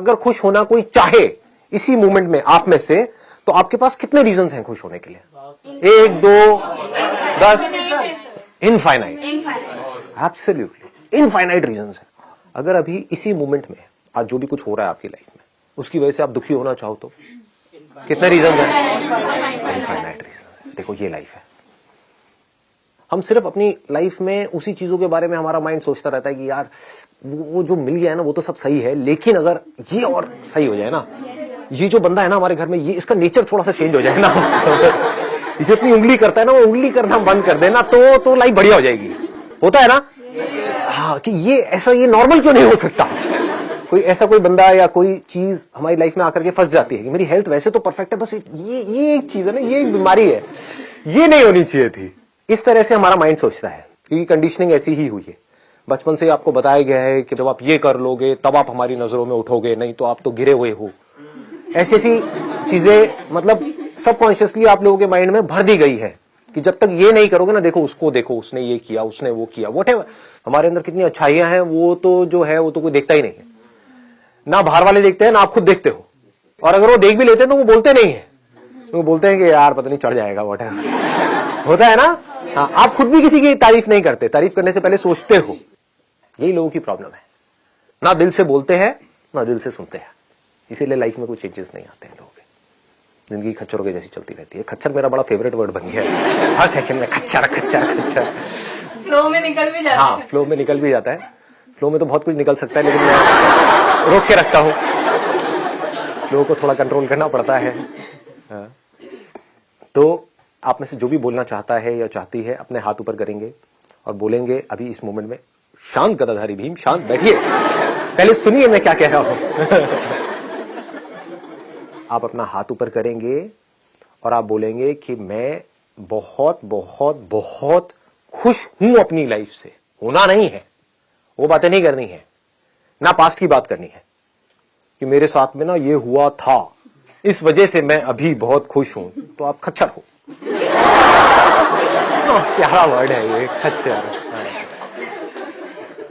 अगर खुश होना कोई चाहे इसी मोमेंट में आप में से, तो आपके पास कितने रीजंस हैं खुश होने के लिए? 1, 2, 10, इनफाइनाइट, एब्सोल्युटली इनफाइनाइट रीजंस है। अगर अभी इसी मोमेंट में आज जो भी कुछ हो रहा है आपकी लाइफ में, उसकी वजह से आप दुखी होना चाहो तो कितने रीजन हैं? Infinite reason. देखो ये लाइफ है। हम सिर्फ अपनी लाइफ में उसी चीजों के बारे में हमारा माइंड सोचता रहता है कि यार वो जो मिल गया है ना वो तो सब सही है, लेकिन अगर ये और सही हो जाए ना, ये जो बंदा है ना हमारे घर में, ये इसका नेचर थोड़ा सा चेंज हो जाए ना, इसे अपनी उंगली करता है ना, वो उंगली करना बंद कर देना तो लाइफ बढ़िया हो जाएगी। होता है ना? हाँ, कि ये ऐसा, ये नॉर्मल क्यों नहीं हो सकता? कोई ऐसा कोई बंदा या कोई चीज हमारी लाइफ में आकर के फंस जाती है कि मेरी हेल्थ वैसे तो परफेक्ट है, बस ये एक चीज है ना, ये एक बीमारी है, ये नहीं होनी चाहिए थी। इस तरह से हमारा माइंड सोचता है कि कंडीशनिंग ऐसी ही हुई है। बचपन से आपको बताया गया है कि जब आप ये कर लोगे तब आप हमारी नजरों में उठोगे, नहीं तो आप तो गिरे हुए हो। ऐसी ऐसी चीजें मतलब सबकॉन्शियसली आप लोगों के माइंड में भर दी गई है कि जब तक ये नहीं करोगे ना, देखो उसको, देखो उसने ये किया, उसने वो किया, व्हाटएवर। हमारे अंदर कितनी अच्छाइयां हैं वो तो जो है वो तो कोई देखता ही नहीं है। ना बाहर वाले देखते हैं ना आप खुद देखते हो, और अगर वो देख भी लेते हैं तो वो बोलते नहीं है, वो बोलते हैं कि यार पता नहीं चढ़ जाएगा, व्हाटएवर। होता है ना? हाँ, आप खुद भी किसी की तारीफ नहीं करते, तारीफ करने से पहले सोचते हो। यही लोगों की प्रॉब्लम है, ना दिल से बोलते हैं ना दिल से सुनते हैं, इसीलिए लाइफ में कोई चेंजेस नहीं आते हैं लोगों के। जिंदगी खच्चरों के जैसी चलती रहती है। खच्चर मेरा बड़ा फेवरेट वर्ड बन गया है, हर सेकंड में खच्चर खच्चर खच्चर। फ्लो में निकल भी जाता है। हाँ, फ्लो में निकल भी जाता है। फ्लो में तो बहुत कुछ निकल सकता है, लेकिन मैं रोक के रखता हूं। फ्लो को थोड़ा कंट्रोल करना पड़ता है। तो आप में से जो भी बोलना चाहता है या चाहती है, अपने हाथ ऊपर करेंगे और बोलेंगे अभी इस मोमेंट में, शांत गदाधारी भीम, शांत बैठिए, पहले सुनिए मैं क्या कह रहा हूं। आप अपना हाथ ऊपर करेंगे और आप बोलेंगे कि मैं बहुत बहुत बहुत खुश हूं अपनी लाइफ से। होना नहीं है, वो बातें नहीं करनी है, ना पास्ट की बात करनी है कि मेरे साथ में ना ये हुआ था, इस वजह से मैं अभी बहुत खुश हूं। तो आप खच्चर हो। प्यारा वर्ड है ये, खच्चर।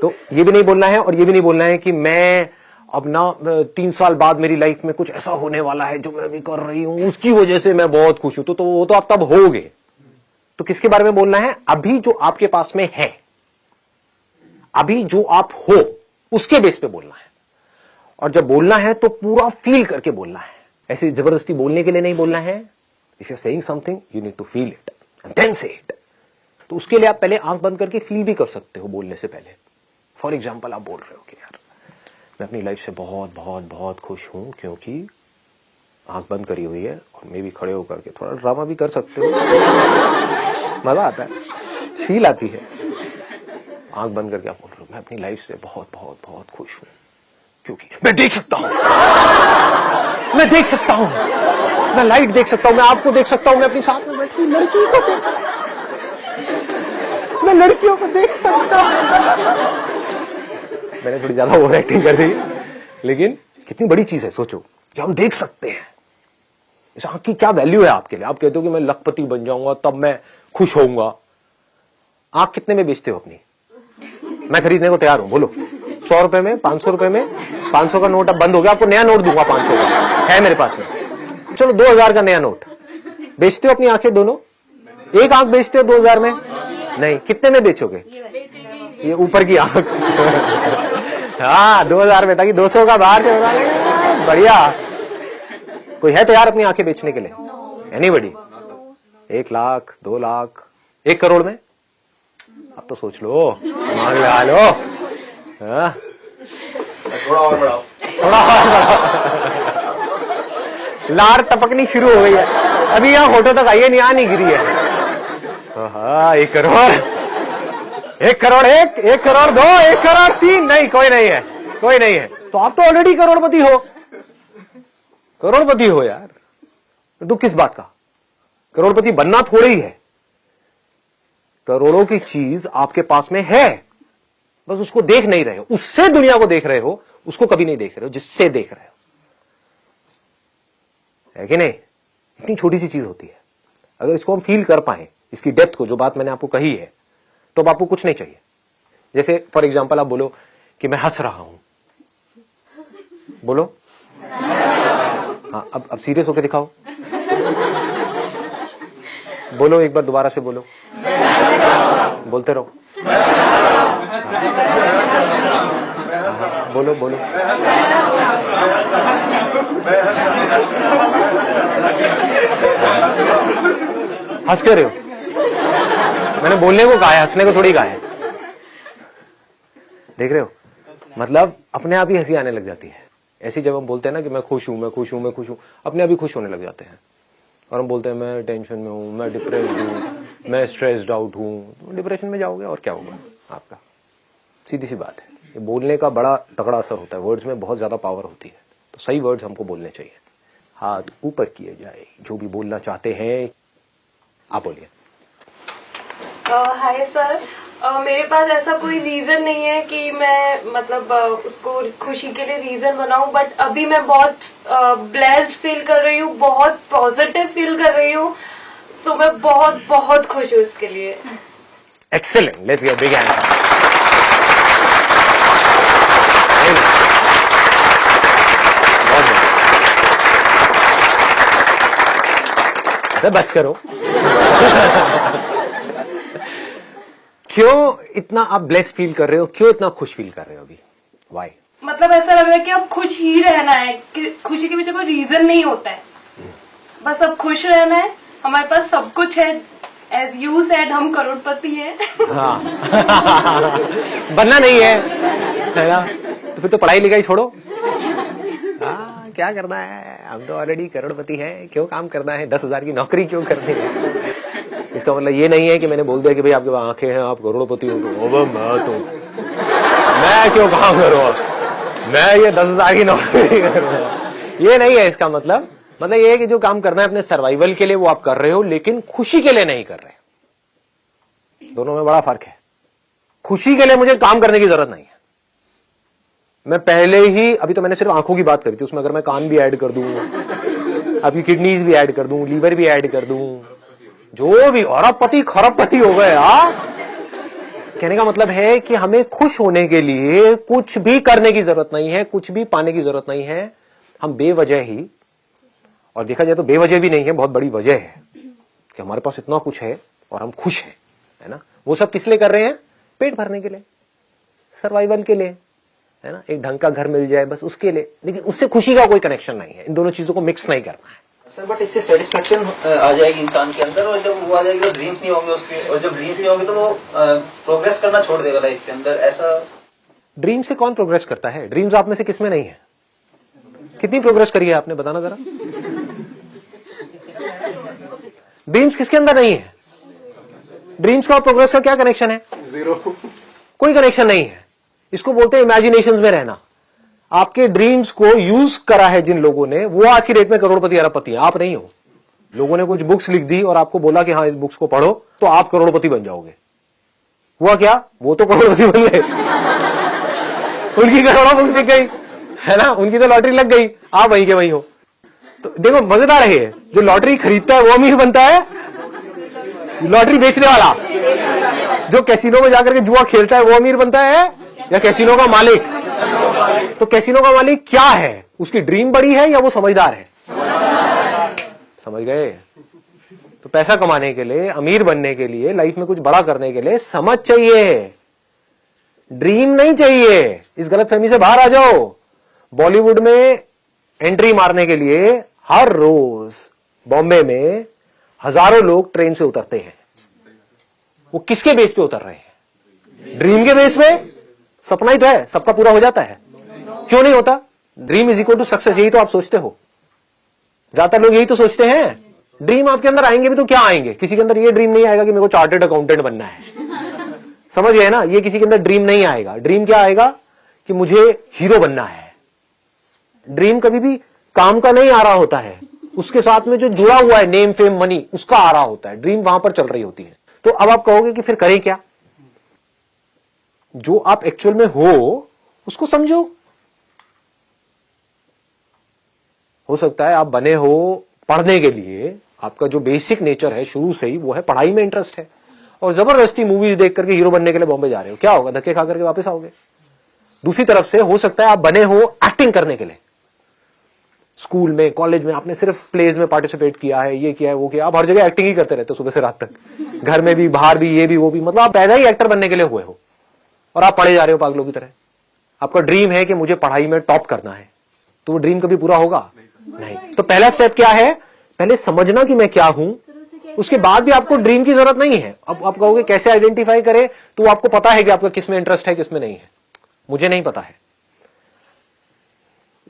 तो ये भी नहीं बोलना है और ये भी नहीं बोलना है कि मैं अब ना 3 साल बाद मेरी लाइफ में कुछ ऐसा होने वाला है जो मैं अभी कर रही हूं उसकी वजह से मैं बहुत खुश हूं। तो वो तो आप तब होगे। तो किसके बारे में बोलना है? अभी जो आपके पास में है, अभी जो आप हो उसके बेस पे बोलना है। और जब बोलना है तो पूरा फील करके बोलना है, ऐसे जबरदस्ती बोलने के लिए नहीं बोलना है। If you are saying something you need to feel it and then say it. तो उसके लिए आप पहले आंख बंद करके फील भी कर सकते हो बोलने से पहले। फॉर एग्जाम्पल, आप बोल रहे हो कि यार मैं अपनी लाइफ से बहुत बहुत बहुत खुश हूं, क्योंकि आंख बंद करी हुई है और मैं भी खड़े होकर के थोड़ा ड्रामा भी कर सकते हो, मजा आता है, फील आती है। आंख बंद करके आप बोल रहे हो मैं अपनी लाइफ से बहुत बहुत बहुत खुश हूं, क्योंकि मैं देख सकता हूं, मैं देख सकता हूं, मैं लाइट देख सकता हूं, मैं आपको देख सकता हूं, मैं अपनी साथ में बैठी लड़की को देख सकता हूं, मैं लड़कियों को देख सकता हूं। मैंने थोड़ी ज्यादा ओवर एक्टिंग कर दी, लेकिन कितनी बड़ी चीज है सोचो कि हम देख सकते हैं। इस आंख की क्या वैल्यू है आपके लिए? आप कहते हो कि मैं लखपति बन जाऊंगा तब मैं खुश होऊंगा। आंख कितने में बेचते हो अपनी? मैं खरीदने को तैयार हूं, बोलो। 100 रुपए में, 500 रुपए में? 500 का नोट अब बंद हो गया, आपको नया नोट दूंगा 500 का, है मेरे पास में। चलो 2000 का नया नोट। बेचते हो अपनी आंखें दोनों? एक आंख बेचते हो 2000 में? नहीं, कितने में बेचोगे? ये ऊपर की आंख। हाँ, 2000 में, ताकि 200 का बाहर से होगा। बढ़िया। कोई है तैयार अपनी आंखें बेचने के लिए? एनीबडी? 1 लाख, 2 लाख, 1 करोड़ में? अब तो सोच लो, दिमाग लगा लो। थोड़ा और बढ़ाओ, थोड़ा और बढ़ाओ। लार टपकनी शुरू हो गई है, अभी यहाँ फोटो तक आई है, यहाँ नहीं गिरी है। हाँ, 1 करोड़, 1 करोड़ 1 करोड़ 2, 1 करोड़ 3, नहीं, कोई नहीं है, कोई नहीं है। तो आप तो ऑलरेडी करोड़पति हो, करोड़पति हो यार। दुख किस बात का? करोड़पति बनना थोड़ी है, करोड़ों की चीज आपके पास में है, बस उसको देख नहीं रहे हो। उससे दुनिया को देख रहे हो, उसको कभी नहीं देख रहे हो जिससे देख रहे हो, है कि नहीं? इतनी छोटी सी चीज होती है। अगर इसको हम फील कर पाए, इसकी डेप्थ को, जो बात मैंने आपको कही है, तो अब आपको कुछ नहीं चाहिए। जैसे फॉर एग्जाम्पल आप बोलो कि मैं हंस रहा हूं, बोलो हाँ, अब सीरियस होके दिखाओ। बोलो एक बार दोबारा से बोलो, बोलते रहो। बोलो बोलो। हंस क्यों रहे हो? मैंने बोलने को कहा है, हंसने को थोड़ी कहा है। देख रहे हो, मतलब अपने आप ही हंसी आने लग जाती है। ऐसी जब हम बोलते हैं ना कि मैं खुश हूं, मैं खुश हूं, मैं खुश हूं, अपने आप ही खुश होने लग जाते हैं। और हम बोलते हैं मैं टेंशन में हूं, मैं डिप्रेस्ड हूं, मैं स्ट्रेस्ड आउट हूं, तो डिप्रेशन में जाओगे और क्या होगा आपका। सीधी सी बात है, ये बोलने का बड़ा तगड़ा असर होता है। वर्ड्स में बहुत ज्यादा पावर होती है, तो सही वर्ड्स हमको बोलने चाहिए। हाथ ऊपर किए जाए, जो भी बोलना चाहते हैं आप बोलिए। हाय सर, मेरे पास ऐसा कोई रीजन नहीं है कि मैं मतलब उसको खुशी के लिए रीजन बनाऊं, बट अभी मैं बहुत ब्लेस्ड फील कर रही हूँ, बहुत पॉजिटिव फील कर रही हूँ, तो मैं बहुत बहुत खुश हूँ इसके लिए। Excellent, let's give big hand. बस करो। क्यों इतना आप ब्लेस्ड फील कर रहे हो, क्यों इतना खुश फील कर रहे हो अभी, वाई? मतलब ऐसा लग रहा है कि अब खुश ही रहना है, कि खुशी के पीछे कोई रीजन नहीं होता है, बस अब खुश रहना है। हमारे पास सब कुछ है, एज यू सेड हम करोड़पति हैं। हाँ। बनना नहीं है ना, तो फिर तो पढ़ाई लिखाई छोड़ो। हाँ, क्या करना है, हम तो ऑलरेडी करोड़पति हैं, क्यों काम करना है, 10,000 की नौकरी क्यों करनी है। इसका मतलब ये नहीं है कि मैंने बोल दिया कि भाई आपके आंखें हैं, आप करोड़पति हो, तो मैं क्यों काम करूँ, मैं ये 10,000 की नौकरी करूँगा, ये नहीं है इसका मतलब। मतलब ये है कि जो काम करना है अपने सर्वाइवल के लिए वो आप कर रहे हो, लेकिन खुशी के लिए नहीं कर रहे। दोनों में बड़ा फर्क है। खुशी के लिए मुझे काम करने की जरूरत नहीं है। मैं पहले ही, अभी तो मैंने सिर्फ आंखों की बात करी थी, उसमें अगर मैं कान भी ऐड कर दूं, आपकी किडनीज भी ऐड कर दूं, लीवर भी ऐड कर दूं, जो भी, अरबपति खरबपति हो गए। कहने का मतलब है कि हमें खुश होने के लिए कुछ भी करने की जरूरत नहीं है, कुछ भी पाने की जरूरत नहीं है। हम बेवजह ही, और देखा जाए तो बेवजह भी नहीं है, बहुत बड़ी वजह है कि हमारे पास इतना कुछ है और हम खुश हैं, है ना। वो सब किस लिए कर रहे हैं? पेट भरने के लिए, सर्वाइवल के लिए, है ना। एक ढंग का घर मिल जाए बस उसके लिए, लेकिन उससे खुशी का कोई कनेक्शन नहीं है। इन दोनों चीजों को मिक्स नहीं करना है सर। बट इससे सेटिस्फेक्शन आ जाएगी इंसान के अंदर, और जब वो आ जाएगी तो ड्रीम्स नहीं होंगे उसके, और जब ड्रीम्स नहीं होंगे तो वो प्रोग्रेस करना छोड़ देगा लाइफ के अंदर। ऐसा ड्रीम से कौन प्रोग्रेस करता है? ड्रीम्स आप में से किसमें नहीं है? कितनी प्रोग्रेस करी है आपने, बताना जरा। ड्रीम्स किसके अंदर नहीं है? ड्रीम्स का और प्रोग्रेस का क्या कनेक्शन है? जीरो, कोई कनेक्शन नहीं है। इसको बोलते हैं इमेजिनेशंस में रहना। आपके ड्रीम्स को यूज करा है जिन लोगों ने, वो आज की डेट में करोड़पति अरबपति हैं, आप नहीं हो। लोगों ने कुछ बुक्स लिख दी और आपको बोला कि हाँ इस बुक्स को पढ़ो तो आप करोड़पति बन जाओगे। हुआ क्या? वो तो करोड़पति बन गए। उनकी करोड़ों बुक्स लिख गई, है ना, उनकी तो लॉटरी लग गई, आप वहीं के वहीं हो। तो देखो मजेदार है, जो लॉटरी खरीदता है वो अमीर बनता है, लॉटरी बेचने वाला, जो कैसीनो में जाकर के जुआ खेलता है वो अमीर बनता है, या कैसीनो का मालिक? तो कैसीनो का मालिक क्या है? उसकी ड्रीम बड़ी है या वो समझदार है? समझ गए? तो पैसा कमाने के लिए, अमीर बनने के लिए, लाइफ में कुछ बड़ा करने के लिए समझ चाहिए, ड्रीम नहीं चाहिए। इस गलतफहमी से बाहर आ जाओ। बॉलीवुड में एंट्री मारने के लिए हर रोज बॉम्बे में हजारों लोग ट्रेन से उतरते हैं। वो किसके बेस पे उतर रहे हैं? ड्रीम के बेस पे। सपना ही तो है, सबका पूरा हो जाता है, क्यों नहीं होता? Dream is equal to success, यही तो आप सोचते हो। ज्यादातर लोग यही तो सोचते हैं। ड्रीम आपके अंदर आएंगे भी तो क्या आएंगे? किसी के अंदर ये ड्रीम नहीं आएगा कि मेरे को चार्टर्ड अकाउंटेंट बनना है, समझ गए ना। ये किसी के अंदर ड्रीम नहीं आएगा। ड्रीम क्या आएगा कि मुझे हीरो बनना है। ड्रीम कभी भी काम का नहीं आ रहा होता है, उसके साथ में जो जुड़ा हुआ है नेम फेम मनी, उसका आ रहा होता है। ड्रीम वहां पर चल रही होती है। तो अब आप कहोगे कि फिर करें क्या? जो आप एक्चुअल में हो उसको समझो। हो सकता है आप बने हो पढ़ने के लिए, आपका जो बेसिक नेचर है शुरू से ही वो है पढ़ाई में इंटरेस्ट है, और जबरदस्ती मूवीज देख करके हीरो बनने के लिए बॉम्बे जा रहे हो। क्या होगा? धक्के खा करके वापस आओगे। दूसरी तरफ से हो सकता है आप बने हो एक्टिंग करने के लिए, स्कूल में, कॉलेज में आपने सिर्फ प्लेज में पार्टिसिपेट किया है, ये किया है, वो किया, आप हर जगह एक्टिंग ही करते रहते हो सुबह से रात तक, घर में भी, बाहर भी, ये भी, वो भी, मतलब आप पैदा ही एक्टर बनने के लिए हुए हो और आप पढ़े जा रहे हो पागलों की तरह। आपका ड्रीम है कि मुझे पढ़ाई में टॉप करना है, तो वो ड्रीम कभी पूरा होगा नहीं। तो पहला स्टेप क्या है? पहले समझना कि मैं क्या हूं, उसके बाद भी आपको ड्रीम की जरूरत नहीं है। अब आप कहोगे कैसे आइडेंटिफाई करें, तो आपको पता है कि आपका किसमें इंटरेस्ट है, किसमें नहीं है। मुझे नहीं पता है।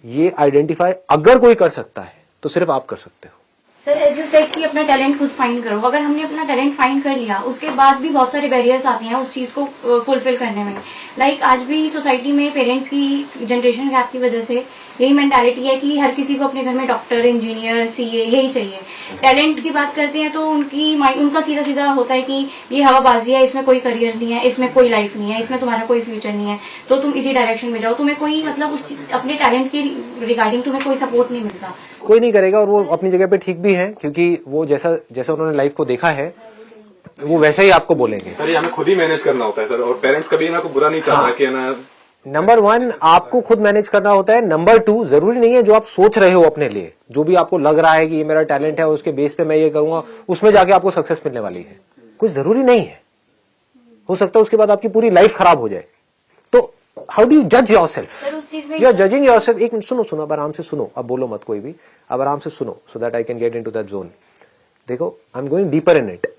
ये आइडेंटिफाई अगर कोई कर सकता है तो सिर्फ आप कर सकते हो। सर एज यू सेड कि अपना टैलेंट खुद फाइंड करो। अगर हमने अपना टैलेंट फाइंड कर लिया, उसके बाद भी बहुत सारे बैरियर्स आते हैं उस चीज को फुलफिल करने में। लाइक आज भी सोसाइटी में पेरेंट्स की जनरेशन गैप की वजह से यही मेंटालिटी है कि हर किसी को अपने घर में डॉक्टर, इंजीनियर, सीए यही चाहिए। टैलेंट की बात करते हैं तो उनका सीधा सीधा होता है कि ये हवाबाजी है, इसमें कोई करियर नहीं है, इसमें कोई लाइफ नहीं है, इसमें तुम्हारा कोई फ्यूचर नहीं है, तो तुम इसी डायरेक्शन में जाओ। तुम्हें कोई मतलब उस अपने टैलेंट के रिगार्डिंग तुम्हें कोई सपोर्ट नहीं मिलता। कोई नहीं करेगा, और वो अपनी जगह पे ठीक भी है, क्योंकि वो जैसा जैसा उन्होंने लाइफ को देखा है वो वैसे ही आपको बोलेंगे। सर ये हमें खुद ही मैनेज करना होता है सर, और पेरेंट्स कभी ना को बुरा नहीं चाहता कि ना। नंबर 1 आपको खुद मैनेज करना होता है। नंबर 2 जरूरी नहीं है जो आप सोच रहे हो अपने लिए, जो भी आपको लग रहा है कि ये मेरा टैलेंट है, उसके बेस पे मैं ये करूंगा, उसमें जाके आपको सक्सेस मिलने वाली है। कोई जरूरी नहीं है। हो सकता है उसके बाद आपकी पूरी लाइफ खराब हो जाए। तो हाउ डू यू जज yourself? You are judging yourself. एक मिनट सुनो, अब आराम से सुनो, अब बोलो मत कोई भी, अब आराम से सुनो, so that I can get into that zone. देखो, I am going deeper in it.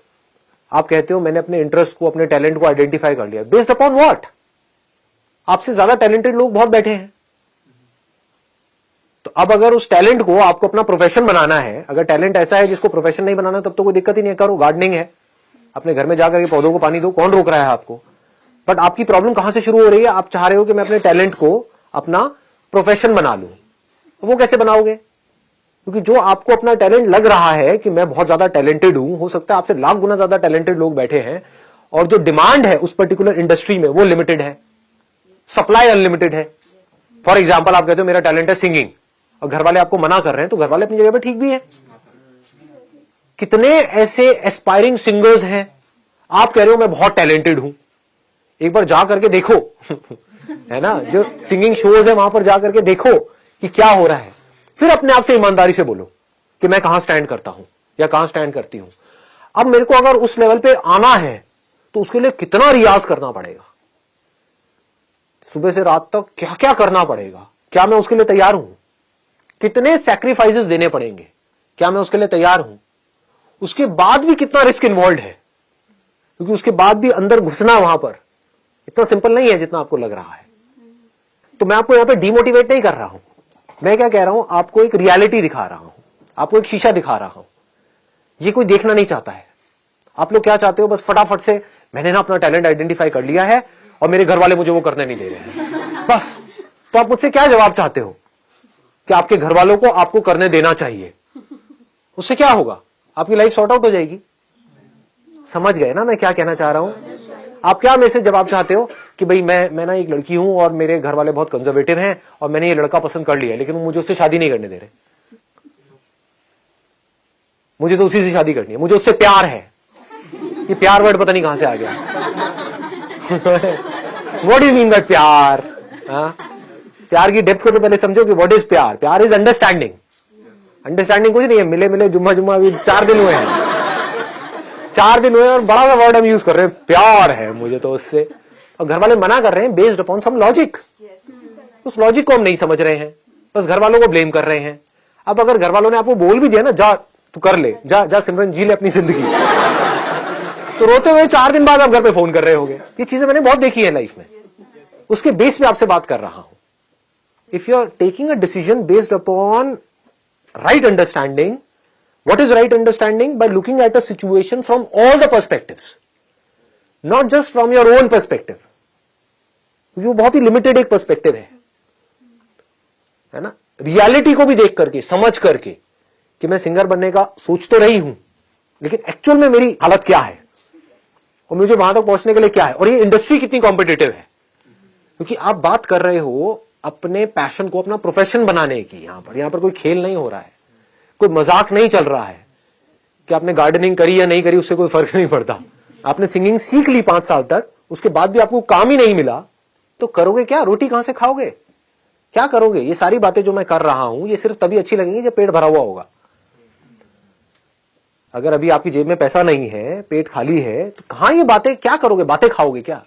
आप कहते हो मैंने अपने इंटरेस्ट को, अपने टैलेंट को आइडेंटिफाई कर लिया। Based upon what? आपसे ज्यादा टैलेंटेड लोग बहुत बैठे हैं। तो अब अगर उस टैलेंट को आपको अपना प्रोफेशन बनाना है, अगर टैलेंट ऐसा है जिसको प्रोफेशन नहीं बनाना, तब तो कोई दिक्कत ही नहीं है। करो, गार्डनिंग है, अपने घर में जाकर के पौधों को पानी दो, कौन रोक रहा है आपको? बट आपकी प्रॉब्लम कहां से शुरू हो रही है? आप चाह रहे हो कि मैं अपने टैलेंट को अपना प्रोफेशन बना लूं। वो कैसे बनाओगे? क्योंकि जो आपको अपना टैलेंट लग रहा है कि मैं बहुत ज्यादा टैलेंटेड हूं, हो सकता है आपसे लाख गुना ज्यादा टैलेंटेड लोग बैठे हैं, और जो डिमांड है उस पर्टिकुलर इंडस्ट्री में वो लिमिटेड है, सप्लाई अनलिमिटेड है। फॉर एग्जाम्पल, आप कहते हो मेरा टैलेंट है सिंगिंग, और घर वाले आपको मना कर रहे हैं, तो घर वाले अपनी जगह पे ठीक भी है। कितने ऐसे एस्पायरिंग सिंगर्स हैं, आप कह रहे हो मैं बहुत टैलेंटेड हूं। एक बार जा करके देखो है ना, जो सिंगिंग शोज है वहां पर जा करके देखो कि क्या हो रहा है, फिर अपने आप से ईमानदारी से बोलो कि मैं कहां स्टैंड करता हूं या कहां स्टैंड करती हूं। अब मेरे को अगर उस लेवल पे आना है तो उसके लिए कितना रियाज करना पड़ेगा, सुबह से रात तक क्या क्या करना पड़ेगा, क्या मैं उसके लिए तैयार हूं? कितने सैक्रिफाइसेस देने पड़ेंगे, क्या मैं उसके लिए तैयार हूं? उसके बाद भी कितना रिस्क इन्वॉल्व है, क्योंकि उसके बाद भी अंदर घुसना वहां पर इतना सिंपल नहीं है जितना आपको लग रहा है। तो मैं आपको यहां पे डिमोटिवेट नहीं कर रहा हूं, मैं क्या कह रहा हूं, आपको एक रियलिटी दिखा रहा हूं, आपको एक शीशा दिखा रहा हूं। ये कोई देखना नहीं चाहता है। आप लोग क्या चाहते हो? बस फटाफट से मैंने ना अपना टैलेंट आइडेंटिफाई कर लिया है और मेरे घर वाले मुझे वो करने नहीं दे रहे हैं, बस। तो आप मुझसे क्या जवाब चाहते हो कि आपके घर वालों को आपको करने देना चाहिए? उससे क्या होगा? आपकी लाइफ सॉर्ट आउट हो जाएगी। समझ गए ना मैं क्या कहना चाह रहा हूं? आप क्या मेरे से जवाब चाहते हो कि भाई मैं ना एक लड़की हूं और मेरे घर वाले बहुत कंजर्वेटिव हैं और मैंने ये लड़का पसंद कर लिया है, लेकिन वो मुझे उससे शादी नहीं करने दे रहे। मुझे तो उसी से शादी करनी है, मुझे उससे प्यार है। ये प्यार वर्ड पता नहीं कहां से आ गया। What do you mean by प्यार? प्यार की डेप्थ को तो पहले समझो कि व्हाट इज प्यार। प्यार इज अंडरस्टैंडिंग। अंडरस्टैंडिंग कुछ नहीं है, मिले मिले जुम्मा अभी 4 दिन हुए हैं, 4 दिन हुए और बड़ा सा वर्ड हम यूज कर रहे हैं, प्यार है मुझे तो उससे। और घर वाले मना कर रहे हैं बेस्ड अपॉन सम लॉजिक। उस लॉजिक को हम नहीं समझ रहे हैं, बस घर वालों को ब्लेम कर रहे हैं। अब अगर घर वालों ने आपको बोल भी दिया ना, जा तू कर ले, जा सिमरन जी ले अपनी जिंदगी, तो रोते हुए 4 दिन बाद आप घर पे फोन कर रहे होगे। ये चीजें मैंने बहुत देखी है लाइफ में, उसके बेस पे आपसे बात कर रहा हूं। If you are taking a decision based upon right understanding, what is right understanding? By looking at a situation from all the perspectives, not just from your own perspective. वो बहुत ही लिमिटेड एक perspective है ना। Reality को भी देख करके, समझ करके कि मैं सिंगर बनने का सोच तो रही हूं, लेकिन एक्चुअल में मेरी हालत क्या है और मुझे वहां तक पहुंचने के लिए क्या है, और ये इंडस्ट्री कितनी कॉम्पिटिटिव है। क्योंकि आप बात कर रहे हो अपने पैशन को अपना प्रोफेशन बनाने की। यहां पर कोई खेल नहीं हो रहा है, कोई मजाक नहीं चल रहा है कि आपने गार्डनिंग करी या नहीं करी, उससे कोई फर्क नहीं पड़ता। आपने सिंगिंग सीख ली 5 साल तक, उसके बाद भी आपको काम ही नहीं मिला, तो करोगे क्या? रोटी कहां से खाओगे? क्या करोगे? ये सारी बातें जो मैं कर रहा हूं ये सिर्फ तभी अच्छी लगेंगी जब पेट भरा हुआ होगा। अगर अभी आपकी जेब में पैसा नहीं है, पेट खाली है, तो कहां ये बातें क्या करोगे? बातें खाओगे क्या?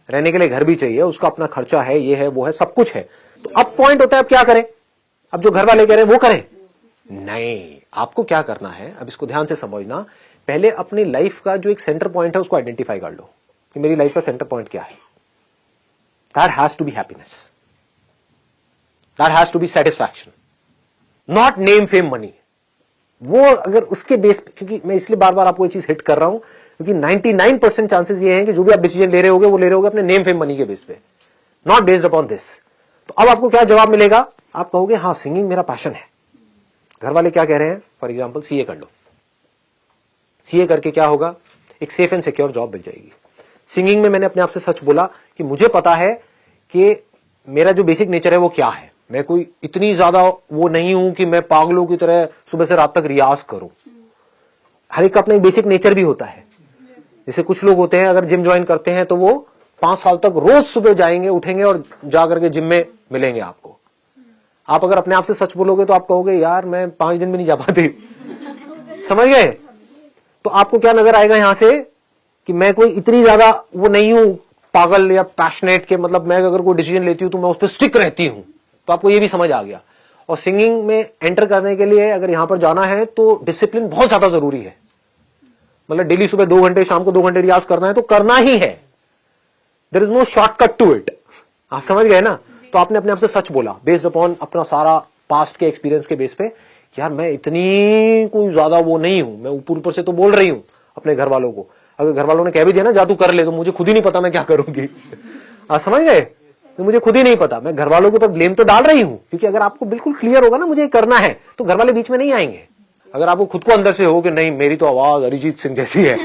रहने के लिए घर भी चाहिए, उसका अपना खर्चा है, ये है वो है, सब कुछ है। तो अब पॉइंट होता है अब क्या करें? अब जो घर वाले कह रहे हैं वो करें? नहीं, आपको क्या करना है, अब इसको ध्यान से समझना। पहले अपनी लाइफ का जो एक सेंटर पॉइंट है उसको आइडेंटिफाई कर लो कि मेरी लाइफ का सेंटर पॉइंट क्या है। That has to be happiness, that has to be satisfaction, not name fame money. वो अगर उसके बेस पे, क्योंकि मैं इसलिए बार बार आपको ये चीज हिट कर रहा हूं क्योंकि 99% चांसेस ये हैं कि जो भी आप डिसीजन ले रहे होगे वो ले रहे होगे अपने नेम फेम मनी के बेस पे, नॉट बेस्ड अपॉन दिस। तो अब आपको क्या जवाब मिलेगा? आप कहोगे हाँ सिंगिंग मेरा पैशन है। घर वाले क्या कह रहे हैं? फॉर एग्जाम्पल सीए कर लो। सीए करके क्या होगा? एक सेफ एंड सिक्योर जॉब मिल जाएगी। सिंगिंग में मैंने अपने आप से सच बोला कि मुझे पता है कि मेरा जो बेसिक नेचर है वो क्या है। मैं कोई इतनी ज्यादा वो नहीं हूं कि मैं पागलों की तरह सुबह से रात तक रियाज करूं। हर एक का अपना एक बेसिक नेचर भी होता है। जैसे कुछ लोग होते हैं अगर जिम ज्वाइन करते हैं तो वो 5 साल तक रोज सुबह जाएंगे, उठेंगे और जा करके जिम में मिलेंगे आपको। आप अगर अपने आप से सच बोलोगे तो आप कहोगे यार मैं 5 दिन भी नहीं जा पाती। समझ गए? तो आपको क्या नजर आएगा यहां से कि मैं कोई इतनी ज्यादा वो नहीं हूं पागल या पैशनेट के, मतलब मैं अगर कोई डिसीजन लेती हूं तो मैं उस पर स्टिक रहती हूं। तो आपको ये भी समझ आ गया। और सिंगिंग में एंटर करने के लिए अगर यहां पर जाना है तो डिसिप्लिन बहुत ज्यादा जरूरी है। मतलब डेली सुबह 2 घंटे, शाम को 2 घंटे रियाज करना है तो करना ही है। There is no shortcut to it. आप समझ गए ना? तो आपने अपने आप से सच बोला बेस्ड अपॉन अपना सारा पास्ट के एक्सपीरियंस के बेस पे। यार मैं इतनी कोई ज्यादा वो नहीं हूं, मैं ऊपर ऊपर से तो बोल रही हूं अपने घर वालों को। अगर घर वालों ने कह भी दिया ना जा तू कर ले, तो मुझे खुद ही नहीं पता मैं क्या करूंगी। आप समझ गए? तो मुझे खुद ही नहीं पता। मैं घर वालों के ऊपर ब्लेम तो डाल रही हूं क्योंकि अगर आपको बिल्कुल क्लियर होगा ना मुझे करना है तो घर वाले बीच में नहीं आएंगे। अगर आपको खुद को अंदर से हो कि नहीं मेरी तो आवाज अरिजीत सिंह जैसी है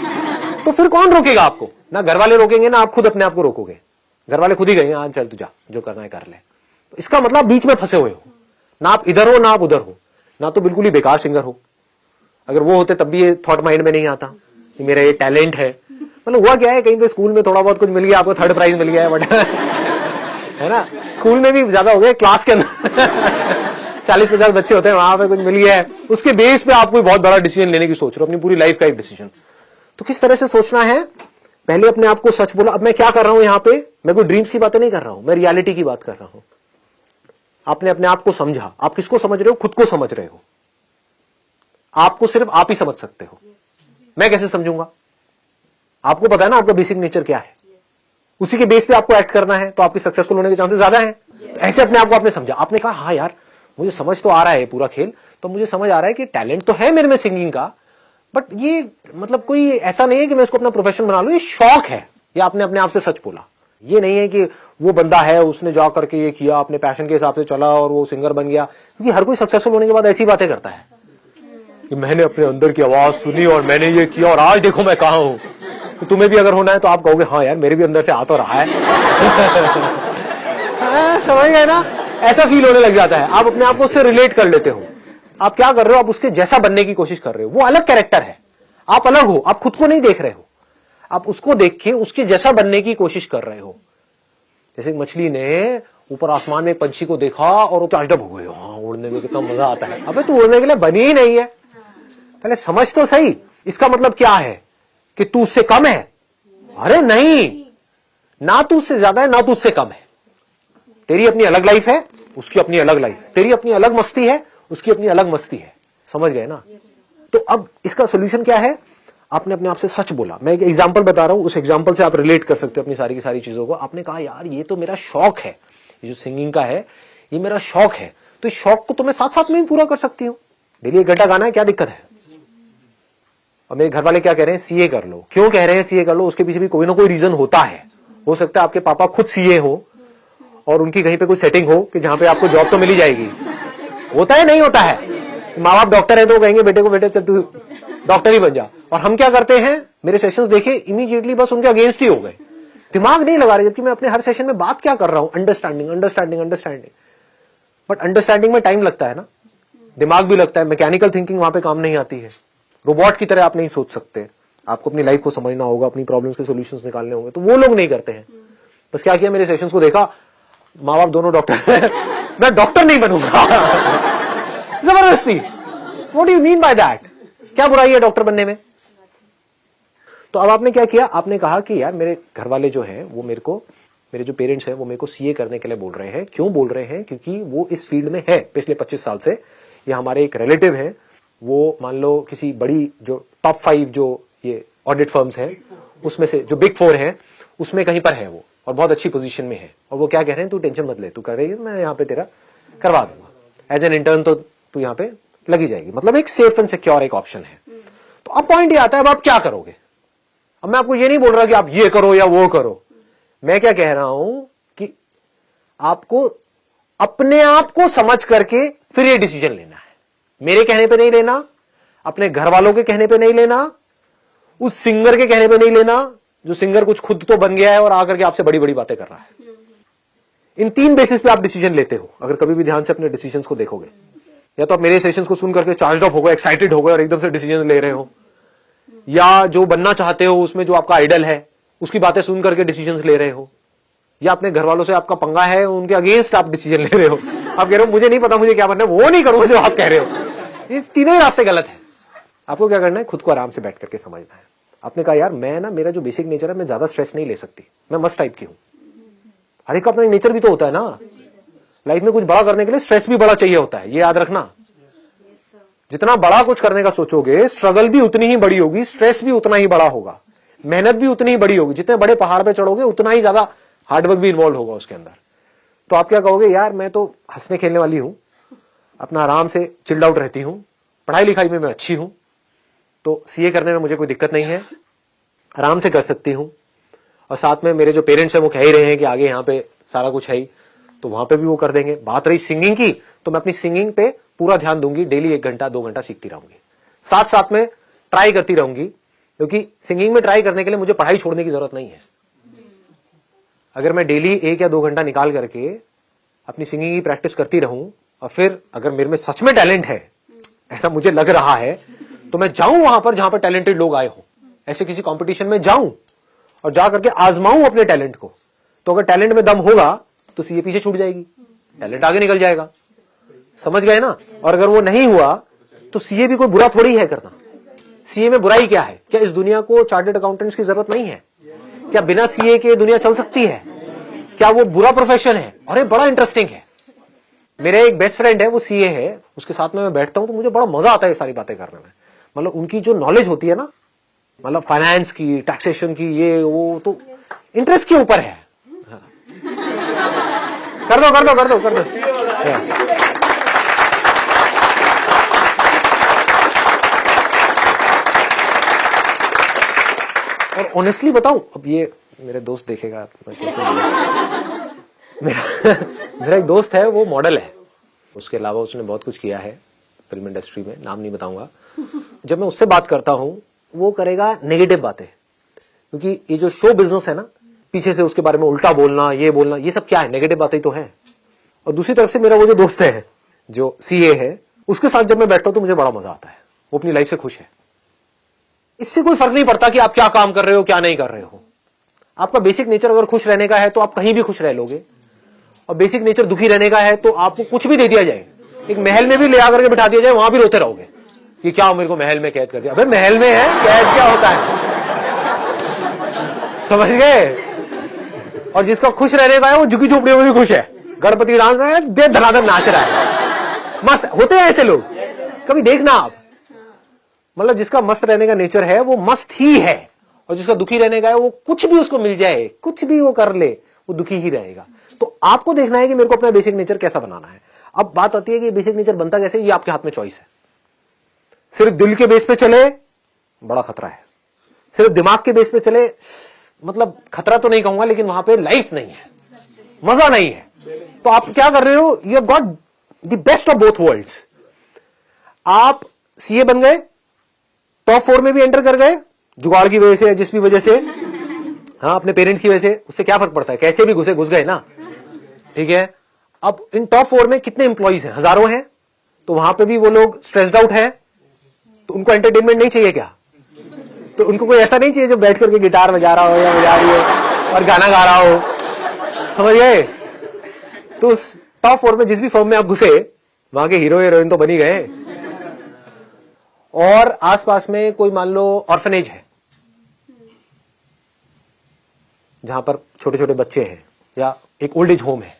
तो फिर कौन रोकेगा आपको? ना घर वाले रोकेंगे ना आप खुद अपने आप को रोकोगे। घर वाले खुद ही कहेंगे हाँ चल तू जा, जो करना है कर ले। तो इसका मतलब बीच में फंसे हुए हो, ना आप इधर हो ना आप उधर हो, ना तो बिल्कुल ही बेकार सिंगर हो। अगर वो होते तब भी ये थॉट माइंड में नहीं आता कि मेरा ये टैलेंट है। मतलब हुआ क्या है, कहीं पे स्कूल में थोड़ा बहुत कुछ मिल गया, आपको 3rd प्राइज मिल गया है, बट है ना, स्कूल में भी ज्यादा हो गया, क्लास के अंदर 40-50 बच्चे होते हैं, वहां पे कुछ मिल गया है, उसके बेस पे आप कोई बहुत बड़ा डिसीजन लेने की सोच रहे हो, अपनी पूरी लाइफ का एक डिसीजन। तो किस तरह से सोचना है? पहले अपने आप को सच बोला। अब मैं क्या कर रहा हूं यहां पे? मैं कोई ड्रीम्स की बातें नहीं कर रहा हूं, मैं रियलिटी की बात कर रहा हूं। आपने अपने आप को समझा। आप किसको समझ रहे हो? खुद को समझ रहे हो। आपको सिर्फ आप ही समझ सकते हो, मैं कैसे समझूंगा? आपको पता है ना आपका बेसिक नेचर क्या है, उसी के बेस पे आपको एक्ट करना है, तो आपकी सक्सेसफुल होने के चांसेस ज्यादा हैं। तो ऐसे अपने आप को आपने समझा। आपने कहा हाँ यार मुझे समझ तो आ रहा है पूरा खेल, तो मुझे समझ आ रहा है कि टैलेंट तो है मेरे में सिंगिंग का, बट ये मतलब कोई ऐसा नहीं है कि मैं इसको अपना प्रोफेशन बना लूं, ये शौक है। ये आपने अपने आप से सच बोला। ये नहीं है कि वो बंदा है उसने जा करके ये किया, अपने पैशन के हिसाब से चला और वो सिंगर बन गया। क्योंकि हर कोई सक्सेसफुल होने के बाद ऐसी बातें करता है कि मैंने अपने अंदर की आवाज सुनी और मैंने ये किया और आज देखो मैं कहां हूं। तो तुम्हें भी अगर होना है तो आप कहोगे हाँ यार मेरे भी अंदर से आ तो रहा है। समझ गए ना? ऐसा फील होने लग जाता है, आप अपने आप को उससे रिलेट कर लेते हो। आप क्या कर रहे हो? आप उसके जैसा बनने की कोशिश कर रहे हो। वो अलग कैरेक्टर है, आप अलग हो, आप खुद को नहीं देख रहे हो, आप उसको देख के उसके जैसा बनने की कोशिश कर रहे हो। जैसे मछली ने ऊपर आसमान में पंछी को देखा और वो चार्जड हो गए, हाँ उड़ने में कितना मजा आता है। अबे तू उड़ने के लिए बनी ही नहीं है, पहले समझ तो सही। इसका मतलब क्या है कि तू उससे कम है? अरे नहीं, ना तू उससे ज्यादा है ना तू उससे कम है। तेरी अपनी अलग लाइफ है, उसकी अपनी अलग लाइफ है। तेरी अपनी अलग मस्ती है, उसकी अपनी अलग मस्ती है। समझ गए ना? तो अब इसका सोल्यूशन क्या है? आपने अपने आप से सच बोला। मैं एक एग्जांपल बता रहा हूं, उस एग्जांपल से आप रिलेट कर सकते हो अपनी सारी की सारी चीजों को। आपने कहा यार ये तो मेरा शौक है, ये जो सिंगिंग का है ये मेरा शौक है, तो इस शौक को तो मैं साथ साथ में भी पूरा कर सकती हूँ। डेली 1 घंटा गाना है, क्या दिक्कत है? और मेरे घर वाले क्या कह रहे हैं? सीए कर लो। क्यों कह रहे हैं सीए कर लो? उसके पीछे भी कोई ना कोई रीजन होता है। हो सकता है आपके पापा खुद सीए हो और उनकी कहीं पे कोई सेटिंग हो कि जहां पे आपको जॉब तो मिल ही जाएगी। होता है नहीं होता है? माँ बाप डॉक्टर है तो कहेंगे बेटे को बेटे चल तू डॉक्टर ही बन जा। और हम क्या करते हैं? मेरे सेशंस देखे इमीडिएटली बस उनके अगेंस्ट ही हो गए, दिमाग नहीं लगा रहे। जबकि मैं अपने हर सेशन में बात क्या कर रहा हूं? Understanding understanding understanding. But understanding में टाइम लगता है ना, दिमाग भी लगता है। मैकेनिकल थिंकिंग वहां पे काम नहीं आती है। रोबोट की तरह आप नहीं सोच सकते। आपको अपनी लाइफ को समझना होगा, अपनी प्रॉब्लम्स के सॉल्यूशंस निकालने होंगे। तो वो लोग नहीं करते हैं। बस क्या किया, मेरे सेशंस को देखा, माँ बाप दोनों डॉक्टर हैं, मैं डॉक्टर नहीं बनूंगा जबरदस्ती। What do you mean by that? क्या बुराई है डॉक्टर बनने में? तो अब आपने क्या किया, आपने कहा कि यार मेरे घर वाले जो हैं वो मेरे जो पेरेंट्स हैं वो मेरे को सीए करने के लिए बोल रहे हैं। क्यों बोल रहे हैं? क्योंकि वो इस फील्ड में है पिछले 25 साल से, या हमारे एक रिलेटिव हैं, वो मान लो किसी बड़ी जो टॉप 5 जो ये ऑडिट फर्म्स हैं उसमें से, जो बिग 4 हैं उसमें कहीं पर है वो, और बहुत अच्छी पोजीशन में है। और वो क्या कह रहे हैं, तू टेंशन मत ले, तू कर रही है, मैं यहाँ पे तेरा करवा दूंगा एज एन इंटर्न, तो तू यहाँ पे लगी जाएगी। मतलब एक सेफ एंड सिक्योर एक ऑप्शन है। तो अब पॉइंट ये आता है, अब आप क्या करोगे? अब मैं आपको ये नहीं बोल रहा कि आप ये करो या वो करो, मैं क्या कह रहा हूं कि आपको अपने आप को समझ करके फिर ये डिसीजन लेना है। मेरे कहने पे नहीं लेना, अपने घर वालों के कहने पे नहीं लेना, उस सिंगर के कहने पे नहीं लेना जो सिंगर कुछ खुद तो बन गया है और आकर के आपसे बड़ी बड़ी बातें कर रहा है। इन 3 बेसिस पे आप डिसीजन लेते हो। अगर कभी भी ध्यान से अपने डिसीजंस को देखोगे, या तो आप मेरे सेशंस को सुन करके चार्ज अप हो गए, एक्साइटेड हो गए और एकदम से डिसीजन ले रहे हो, या जो बनना चाहते हो उसमें जो आपका आइडल है उसकी बातें सुन करके डिसीजंस ले रहे हो, या अपने घर वालों से आपका पंगा है उनके अगेंस्ट आप डिसीजन ले रहे हो। आप कह रहे हो मुझे नहीं पता मुझे क्या बनना है, वो नहीं करूंगा जो आप कह रहे हो। ये तीनों ही रास्ते गलत है। आपको क्या करना है, खुद को आराम से बैठ करके समझना है। आपने कहा यार मैं ना, मेरा जो बेसिक नेचर है मैं ज्यादा स्ट्रेस नहीं ले सकती, मैं मस्त टाइप की हूं। हर एक का अपना नेचर भी तो होता है ना। लाइफ में कुछ बड़ा करने के लिए स्ट्रेस भी बड़ा चाहिए होता है, ये याद रखना। जितना बड़ा कुछ करने का सोचोगे, स्ट्रगल भी उतनी ही बड़ी होगी, स्ट्रेस भी उतना ही बड़ा होगा, मेहनत भी उतनी ही बड़ी होगी। जितने बड़े पहाड़ पे चढ़ोगे उतना ही ज्यादा हार्डवर्क भी इन्वॉल्व होगा उसके अंदर। तो आप क्या कहोगे, यार मैं तो हंसने खेलने वाली हूं, अपना आराम से चिल्ड आउट रहती हूं, पढ़ाई लिखाई में मैं अच्छी हूं, तो सीए करने में मुझे कोई दिक्कत नहीं है, आराम से कर सकती हूं। और साथ में मेरे जो पेरेंट्स हैं वो कह ही रहे हैं कि आगे यहाँ पे सारा कुछ है ही, तो वहां पे भी वो कर देंगे। बात रही सिंगिंग की, तो मैं अपनी सिंगिंग पे पूरा ध्यान दूंगी, डेली 1 घंटा 2 घंटा सीखती रहूंगी, साथ साथ में ट्राई करती रहूंगी, क्योंकि सिंगिंग में ट्राई करने के लिए मुझे पढ़ाई छोड़ने की जरूरत नहीं है। अगर मैं डेली 1 या 2 घंटा निकाल करके अपनी सिंगिंग की प्रैक्टिस करती रहूं, और फिर अगर मेरे में सच में टैलेंट है, ऐसा मुझे लग रहा है, तो मैं जाऊं वहां पर जहां पर टैलेंटेड लोग आए हो, ऐसे किसी कंपटीशन में जाऊं और जा करके आजमाऊं अपने टैलेंट को। तो अगर टैलेंट में दम होगा तो सीए पीछे छूट जाएगी, टैलेंट आगे निकल जाएगा। समझ गए ना? और अगर वो नहीं हुआ तो सीए भी कोई बुरा थोड़ी है करना। सीए में बुराई क्या है? क्या इस दुनिया को चार्टर्ड अकाउंटेंट्स की जरूरत नहीं है? क्या बिना सीए के दुनिया चल सकती है? क्या वो बुरा प्रोफेशन है? अरे बड़ा इंटरेस्टिंग है। मेरे एक बेस्ट फ्रेंड है, वो सीए है, उसके साथ में मैं बैठता हूं तो मुझे बड़ा मजा आता है ये सारी बातें करने में। मतलब उनकी जो नॉलेज होती है ना, मतलब फाइनेंस की, टैक्सेशन की, ये वो तो इंटरेस्ट के ऊपर है। कर दो कर दो कर दो कर दो। और ऑनेस्टली बताऊं, अब ये मेरे दोस्त देखेगा, मेरा एक दोस्त है, वो मॉडल है, उसके अलावा उसने बहुत कुछ किया है फिल्म इंडस्ट्री में, नाम नहीं बताऊंगा। जब मैं उससे बात करता हूं वो करेगा नेगेटिव बातें, क्योंकि ये जो शो बिजनेस है ना, पीछे से उसके बारे में उल्टा बोलना, ये सब क्या है, नेगेटिव बातें तो है। और दूसरी तरफ से मेरा वो जो दोस्त है जो सीए है, उसके साथ जब मैं बैठता हूं तो मुझे बड़ा मजा आता है, वो अपनी लाइफ से खुश है। इससे कोई फर्क नहीं पड़ता कि आप क्या काम कर रहे हो क्या नहीं कर रहे हो। आपका बेसिक नेचर अगर खुश रहने का है तो आप कहीं भी खुश रह लोगे, और बेसिक नेचर दुखी रहने का है तो आपको कुछ भी दे दिया जाए, एक महल में भी ले आकर के बिठा दिया जाए, वहां भी रोते रहोगे कि क्या मेरे को महल में कैद कर दिया। अबे महल में है, कैद क्या होता है? समझ गए? और जिसका खुश रहने का है वो झुकी झोपड़ी में भी खुश है, गणपति डांस में दे धनाधन नाच रहा है, मस्त होते हैं ऐसे लोग। कभी देखना आप, मतलब जिसका मस्त रहने का नेचर है वो मस्त ही है, और जिसका दुखी रहने का है वो कुछ भी उसको मिल जाए, कुछ भी वो कर ले, वो दुखी ही रहेगा। तो आपको देखना है कि मेरे को अपना बेसिक नेचर कैसा बनाना है। अब बात आती है कि बेसिक नेचर बनता कैसे, ये आपके हाथ में चॉइस है। सिर्फ दिल के बेस पे चले बड़ा खतरा है, सिर्फ दिमाग के बेस पे चले मतलब खतरा तो नहीं कहूंगा, लेकिन वहां पे लाइफ नहीं है, मजा नहीं है। तो आप क्या कर रहे हो, you have got the best of both worlds. आप सीए बन गए, टॉप 4 में भी एंटर कर गए, जुगाड़ की वजह से, जिस भी वजह से, हाँ अपने पेरेंट्स की वजह से, उससे क्या फर्क पड़ता है, कैसे भी घुस गए ना, ठीक है। अब इन टॉप 4 में कितने इंप्लॉइज हैं, हजारों हैं, तो वहां पे भी वो लोग स्ट्रेस्ड आउट है, तो उनको एंटरटेनमेंट नहीं चाहिए क्या? तो उनको कोई ऐसा नहीं चाहिए जो बैठ करके गिटार बजा रहा हो या बजा रही हो और गाना गा रहा हो, समझ गए? तो उस टॉप 4 में जिस भी फर्म में आप घुसे, वहां के हीरो हीरोइन तो बन ही गए। और आसपास में कोई मान लो ऑर्फनेज है, जहां पर छोटे छोटे बच्चे हैं, या एक ओल्ड एज होम है,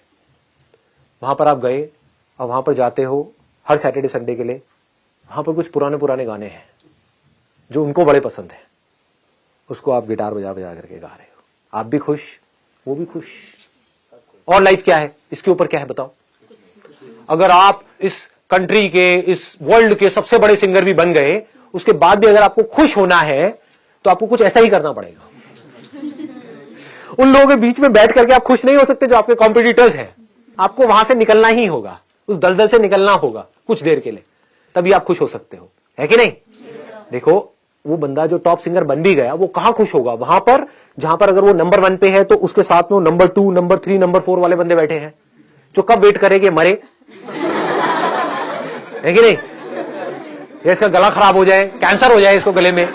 वहां पर आप गए और वहां पर जाते हो हर सैटरडे संडे के लिए। वहां पर कुछ पुराने पुराने गाने हैं जो उनको बड़े पसंद है, उसको आप गिटार बजा बजा करके गा रहे हो। आप भी खुश, वो भी खुश। और लाइफ क्या है, इसके ऊपर क्या है बताओ? अगर आप इस कंट्री के, इस वर्ल्ड के सबसे बड़े सिंगर भी बन गए, उसके बाद भी अगर आपको खुश होना है तो आपको कुछ ऐसा ही करना पड़ेगा। उन लोगों के बीच में बैठ करके आप खुश नहीं हो सकते जो आपके कॉम्पिटिटर्स हैं। आपको वहां से निकलना ही होगा, उस दलदल से निकलना होगा कुछ देर के लिए, तभी आप खुश हो सकते हो, है कि नहीं? देखो, वो बंदा जो टॉप सिंगर बन भी गया, वो कहां खुश होगा? वहां पर जहां पर अगर वो नंबर 1 पे है तो उसके साथ में नंबर 2, नंबर 3, नंबर 4 वाले बंदे बैठे हैं जो कब वेट करेंगे मरे, है कि नहीं? या इसका गला खराब हो जाए, कैंसर हो जाए इसको गले में,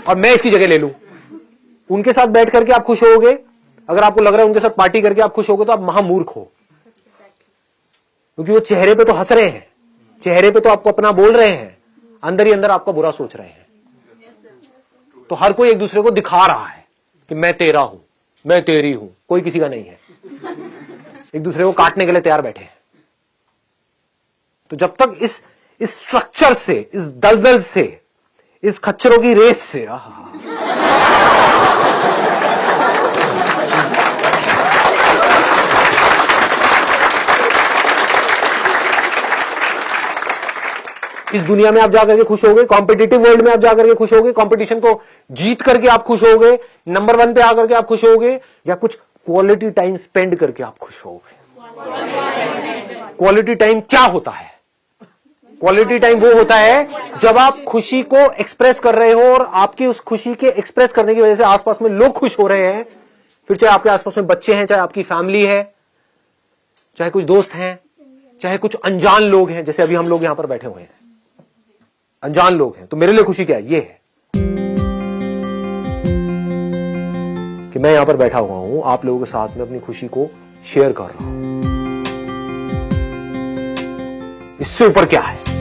और मैं इसकी जगह ले लूं। उनके साथ बैठ करके आप खुश होगे? अगर आपको लग रहा है उनके साथ पार्टी करके आप खुश होगे तो आप महामूर्ख हो, क्योंकि वो चेहरे पे तो हंस रहे हैं, चेहरे पे तो आपको अपना बोल रहे हैं, अंदर ही अंदर आपका बुरा सोच रहे हैं। तो हर कोई एक दूसरे को दिखा रहा है कि मैं तेरा हूं, मैं तेरी हूं, कोई किसी का नहीं है। एक दूसरे को काटने के लिए तैयार बैठे हैं। तो जब तक इस स्ट्रक्चर से, इस दलदल से, इस खच्चरों की रेस से, इस दुनिया में आप जाकर के खुश होगे, कॉम्पिटिटिव वर्ल्ड में आप जाकर के खुश होगे, कंपटीशन को जीत करके आप खुश होगे, नंबर 1 पे आकर के आप खुश होगे, या कुछ क्वालिटी टाइम स्पेंड करके आप खुश होगे? क्वालिटी टाइम क्या होता है? क्वालिटी टाइम वो होता है जब आप खुशी को एक्सप्रेस कर रहे हो और आपकी उस खुशी के एक्सप्रेस करने की वजह से आसपास में लोग खुश हो रहे हैं। फिर चाहे आपके आसपास में बच्चे हैं, चाहे आपकी फैमिली है, चाहे कुछ दोस्त हैं, चाहे कुछ अनजान लोग हैं, जैसे अभी हम लोग यहां पर बैठे हुए हैं, अनजान लोग हैं। तो मेरे लिए खुशी क्या है? ये है कि मैं यहां पर बैठा हुआ हूं, आप लोगों के साथ में अपनी खुशी को शेयर कर रहा हूं। इससे ऊपर क्या है?